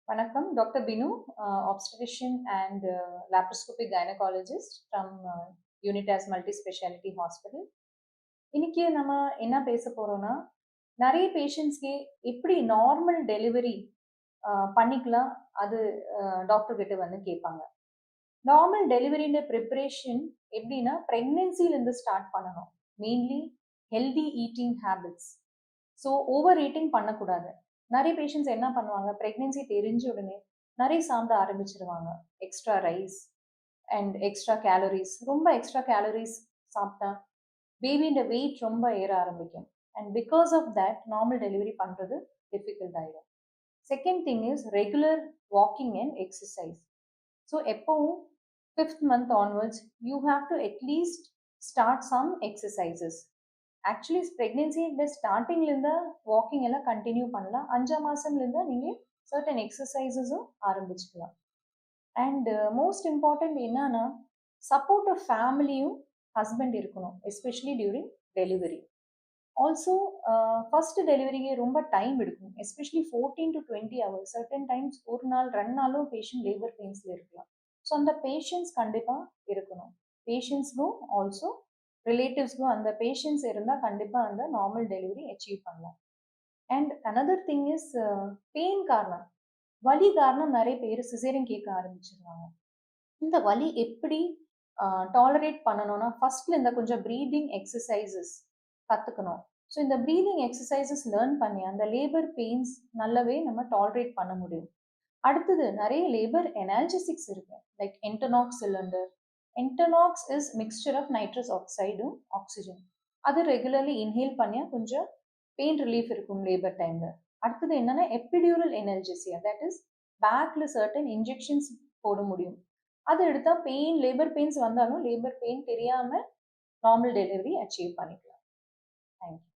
வணக்கம். Doctor Binu, obstetrician and laparoscopic gynecologist from Unitas Multi Speciality Hospital. இன்னைக்கு நம்ம என்ன பேச போறோம்னா, நெறைய பேஷண்ட்ஸ்க்கு எப்படி நார்மல் டெலிவரி பண்ணிக்கலாம், அது டாக்டர் கிட்ட வந்து கேட்பாங்க. நார்மல் டெலிவரின்ற ப்ரிப்பரேஷன் எப்படின்னா, பிரெக்னன்சிலேருந்து ஸ்டார்ட் பண்ணணும். Mainly healthy eating habits. So over eating பண்ணக்கூடாது. நெறைய பேஷண்ட்ஸ் என்ன பண்ணுவாங்க, பிரெக்னன்சி தெரிஞ்ச உடனே நெறைய சாப்பிட ஆரம்பிச்சுருவாங்க. Extra rice and extra calories. ரொம்ப எக்ஸ்ட்ரா கேலரீஸ் சாப்பிட்டா பேபியோட வெயிட் ரொம்ப ஏற ஆரம்பிக்கும். And because of that normal delivery பண்றது டிஃபிகல்ட் ஆயிடும். Second thing is regular walking and exercise. So எப்பவும் 5th month onwards you have to at least start some exercises. Actually ப்ரெக்னென்சியோட ஸ்டார்டிங்லேருந்து வாக்கிங் எல்லாம் கண்டினியூ பண்ணலாம். 5ஆம் மாதம்லேருந்து நீங்கள் சர்டன் எக்ஸசைசஸும் ஆரம்பிச்சுக்கலாம். அண்ட் மோஸ்ட் இம்பார்ட்டன்ட் என்னன்னா, சப்போர்ட் ஃபேமிலியும் ஹஸ்பண்ட் இருக்கணும், especially during delivery. Also first டெலிவரிக்கு ரொம்ப டைம் எடுக்கும், especially 14 to 20 hours. Certain times ஒரு நாள் 2 நாளும் பேஷண்ட் லேபர் பெயின்ஸில் இருக்கலாம். ஸோ அந்த பேஷண்ட்ஸ் கண்டிப்பாக இருக்கணும். பேஷண்ட்ஸ்க்கும் ஆல்சோ ரிலேட்டிவ்ஸ்க்கும் அந்த பேஷண்ட்ஸ் இருந்தால் கண்டிப்பாக அந்த நார்மல் டெலிவரி அச்சீவ் பண்ணலாம். And another thing is pain காரணம், வலி காரணம் நிறைய பேர் சிசேரியன் கேட்க ஆரம்பிச்சிருவாங்க. இந்த வலி எப்படி டாலரேட் பண்ணணும்னா, ஃபர்ஸ்ட்ல இந்த கொஞ்சம் ப்ரீதிங் எக்ஸசைசஸ் கற்றுக்கணும். ஸோ இந்த ப்ரீதிங் எக்ஸசைசஸ் லேர்ன் பண்ணி அந்த லேபர் பெயின்ஸ் நல்லாவே நம்ம டாலரேட் பண்ண முடியும். அடுத்தது நிறைய லேபர் எனர்ஜெசிக்ஸ் இருக்கு, like Entonox cylinder. Entonox is mixture of nitrous ஆக்சைடும் ஆக்சிஜன். அது ரெகுலர்லி இன்ஹேல் பண்ணியா கொஞ்சம் பெயின் ரிலீஃப் இருக்கும் லேபர் டைம்ல. அடுத்தது என்னன்னா எபிடியூரல் எனர்ஜெசியா, தட் இஸ் பேக்ல சர்டன் இன்ஜெக்ஷன்ஸ் போட முடியும். அது எடுத்தா பெயின், லேபர் பெயின்ஸ் வந்தாலும் லேபர் பெயின் தெரியாம நார்மல் டெலிவரி அச்சீவ் பண்ணிக்கலாம். தேங்க்யூ.